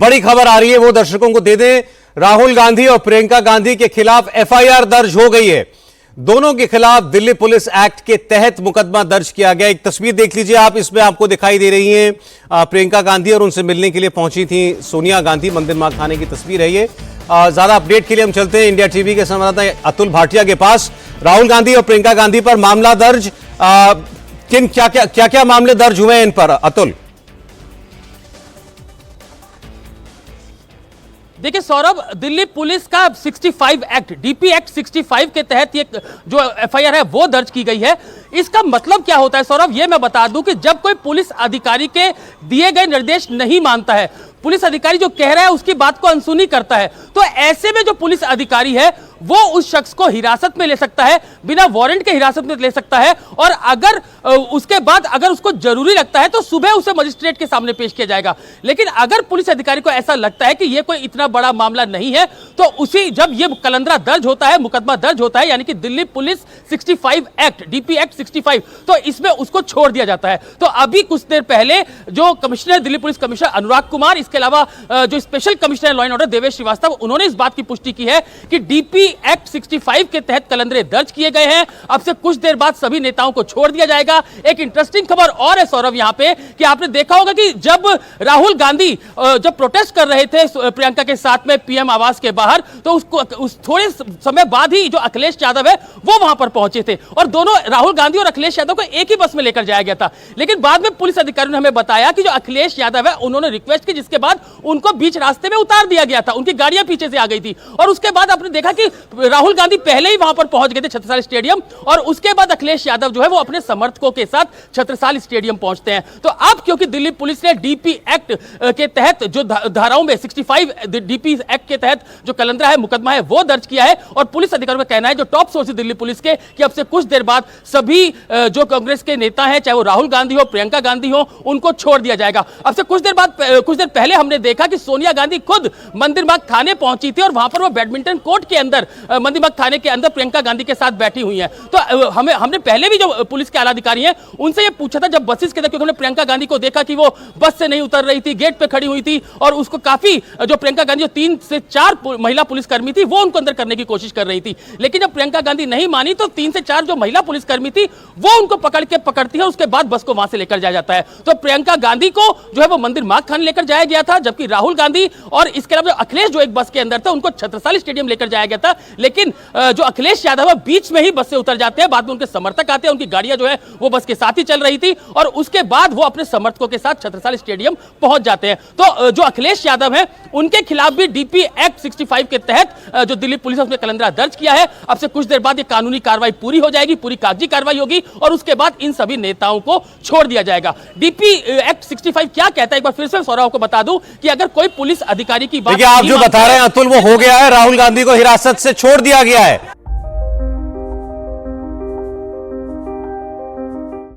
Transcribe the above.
बड़ी खबर आ रही है, वो दर्शकों को दे दें। राहुल गांधी और प्रियंका गांधी के खिलाफ एफआईआर दर्ज हो गई है। दोनों के खिलाफ दिल्ली पुलिस एक्ट के तहत मुकदमा दर्ज किया गया। एक तस्वीर देख लीजिए आप, इसमें आपको दिखाई दे रही है प्रियंका गांधी और उनसे मिलने के लिए पहुंची थी सोनिया गांधी। मंदिर मार्ग थाने की तस्वीर है ये। ज्यादा अपडेट के लिए हम चलते हैं इंडिया टीवी के संवाददाता अतुल भाटिया के पास। राहुल गांधी और प्रियंका गांधी पर मामला दर्ज, क्या मामले दर्ज हुए हैं इन पर, अतुल? देखिए सौरभ, दिल्ली पुलिस का 65 एक्ट, डीपी एक्ट 65 के तहत ये जो एफआईआर है वो दर्ज की गई है। इसका मतलब क्या होता है सौरभ, ये मैं बता दूं कि जब कोई पुलिस अधिकारी के दिए गए निर्देश नहीं मानता है, पुलिस अधिकारी जो कह रहा है उसकी बात को अनसुनी करता है, तो ऐसे में जो पुलिस अधिकारी है वो उस शख्स को हिरासत में ले सकता है, बिना वारंट के हिरासत में ले सकता है, और अगर उसके बाद अगर उसको जरूरी लगता है तो सुबह उसे मजिस्ट्रेट के सामने पेश किया जाएगा। लेकिन अगर पुलिस अधिकारी को ऐसा लगता है कि यह कोई इतना बड़ा मामला नहीं है, तो उसी जब यह कलंदरा दर्ज होता है, मुकदमा दर्ज होता है, यानी कि Delhi police 65 act, DP act 65, तो इसमें उसको छोड़ दिया जाता है। तो अभी कुछ देर पहले जो commissioner, Delhi police commissioner Anurag Kumar, इसके अलावा जो special commissioner law and order Devesh Srivastava, उन्होंने इस बात की पुष्टि की है कि डीपी एक्ट 65 के तहत कलंदरे दर्ज किए गए हैं। अब से कुछ देर बाद सभी नेताओं को छोड़ दिया जाएगा। एक इंटरेस्टिंग खबर और है सौरभ यहां पे कि आपने देखा होगा कि जब राहुल गांधी जब प्रोटेस्ट कर रहे थे प्रियंका के साथ में पीएम आवास के बाहर, तो उस थोड़े समय बाद ही जो अखिलेश यादव है वो वहां पर पहुंचे थे और दोनों, राहुल गांधी और अखिलेश यादव को एक ही बस में लेकर जाया गया था। लेकिन बाद में पुलिस अधिकारियों ने हमें बताया कि जो अखिलेश यादव है उन्होंने रिक्वेस्ट की, जिसके बाद उनको बीच रास्ते में उतार दिया गया था, उनकी गाड़ियां पीछे से आ गई थी। और उसके बाद आपने देखा कि राहुल गांधी पहले ही वहां पर पहुंच गए थे छत्रसाल स्टेडियम, और उसके बाद अखिलेश यादव जो है वो अपने समर्थकों के साथ छत्रसाल स्टेडियम पहुंचते हैं। तो अब क्योंकि दिल्ली पुलिस ने डीपी एक्ट के तहत जो धाराओं में 65 डीपी एक्ट के तहत जो कलंदरा है, मुकदमा है, वो दर्ज किया है, और पुलिस अधिकारियों का कहना है, जो टॉप सोर्स है दिल्ली पुलिस के, कि अब से कुछ देर बाद सभी जो कांग्रेस के नेता हैं, चाहे वो राहुल गांधी हो, प्रियंका गांधी हो, उनको छोड़ दिया जाएगा। अब से कुछ देर पहले हमने देखा कि सोनिया गांधी खुद मंदिर मार्ग थाने पहुंची थी और वहां पर वो बैडमिंटन कोर्ट के अंदर, मंदिर मार्ग थाने के अंदर प्रियंका गांधी के साथ बैठी हुई है। तो हमने पहले भी जो पुलिस के आला अधिकारी हैं उनसे ये पूछा था जब बसेस के अंदर, क्योंकि हमने प्रियंका गांधी को देखा कि वो बस से नहीं उतर रही थी, गेट पे खड़ी हुई थी, और उसको काफी जो प्रियंका गांधी, जो 3 से 4 महिला पुलिसकर्मी थी, वो उनको अंदर करने की कोशिश कर रही थी। लेकिन जब प्रियंका गांधी नहीं मानी तो 3 से 4 जो महिला पुलिसकर्मी थी वो उनको पकड़ती है, उसके बाद बस को वहां से लेकर जाया जाता है। तो प्रियंका गांधी को जो है वो मंदिर मार्ग थाने लेकर जाया गया था, जबकि राहुल गांधी और इसके अलावा अखिलेश जो एक बस के अंदर था उनको छत्रसाल स्टेडियम लेकर जाया गया था। लेकिन जो अखिलेश यादव बीच में ही बस से उतर जाते हैं, बाद में उनके समर्थक आते हैं, उनकी गाड़ियां जो है वो बस के साथ ही चल रही थी, और उसके बाद वो अपने समर्थकों के साथ छत्रसाल स्टेडियम पहुंच जाते हैं। तो जो अखिलेश यादव हैं उनके खिलाफ भी डीपी एक्ट 65 के तहत जो दिल्ली पुलिस ने उसमें कलंदरा दर्ज किया है। अब से कुछ देर बाद ये कानूनी कार्रवाई पूरी हो जाएगी, पूरी कागजी कार्रवाई होगी, और उसके बाद इन सभी नेताओं को छोड़ दिया जाएगा। डीपी एक्ट 65 क्या कहता है, एक बार फिर से सौरभ को बता दूं कि अगर कोई पुलिस अधिकारी की बात, आप जो बता रहे हैं अतुल, वो हो गया है, राहुल गांधी को हिरासत से छोड़ दिया गया है।